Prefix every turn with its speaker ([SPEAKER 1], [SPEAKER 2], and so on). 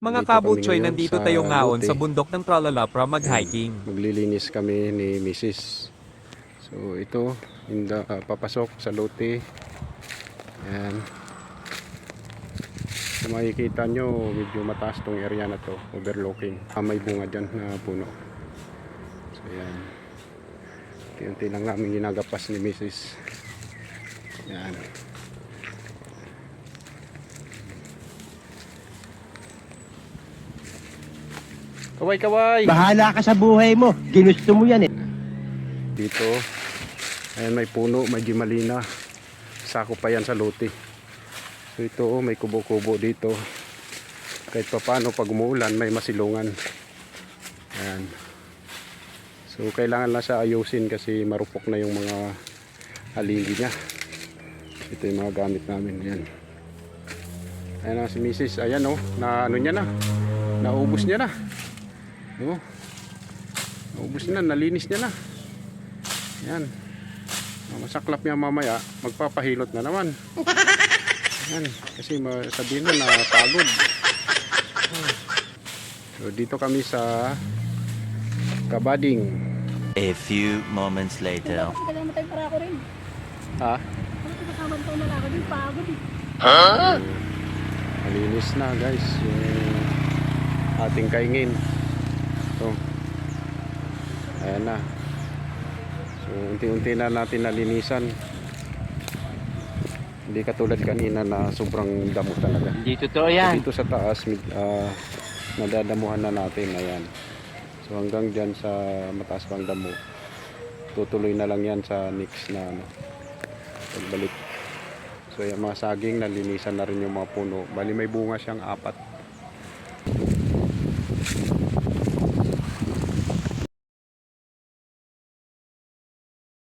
[SPEAKER 1] Mga
[SPEAKER 2] Dito kami
[SPEAKER 1] kabutsoy,
[SPEAKER 2] ngayon
[SPEAKER 1] nandito
[SPEAKER 2] sa
[SPEAKER 1] tayo ngaon
[SPEAKER 2] Lote.
[SPEAKER 1] sa bundok ng Tralalapra mag-hiking.
[SPEAKER 2] Maglilinis kami ni Mrs. So ito, papasok sa Lote. Ayan. Kung makikita nyo, medyo mataas tong area na to, overlooking. May bunga dyan na puno. So ayan. Unti-unti lang namin ginagapas ni Mrs. Ayan. Kaway, kaway!
[SPEAKER 3] Bahala ka sa buhay mo. Ginusto mo yan eh.
[SPEAKER 2] Dito, ayan, may puno, may gimalina. Sako pa yan sa lote. So ito, may kubo-kubo dito. Kahit pa paano pag umuulan, may masilungan. Ayan. So kailangan lang siya ayusin kasi marupok na yung mga haligi niya. Ito yung mga gamit namin. Ayan. Ayan na si Mrs. Ayan o, na ano niya na. Naubos niya na. Oh, naubos na, nalinis niya na. Yan. Masaklap niya mamaya, magpapahilot na naman. Yan, kasi sabihin na pagod. So dito kami sa Kabading.
[SPEAKER 4] A few moments later.
[SPEAKER 5] Matay para ako rin.
[SPEAKER 2] Ha?
[SPEAKER 5] Kasama tayo na ako din, pagod eh.
[SPEAKER 2] Malinis na guys yung ating kaingin. So, ayan na. So unti-unti na natin nalinisan. Hindi katulad kanina na sobrang damo talaga.
[SPEAKER 3] Hindi totoo yan.
[SPEAKER 2] Dito sa taas nadadamuhan na natin. Ayan. So hanggang dyan sa mataas pang damo, tutuloy na lang yan sa next na pagbalik. So yung mga saging nalinisan na rin yung mga puno. Bali may bunga siyang 4.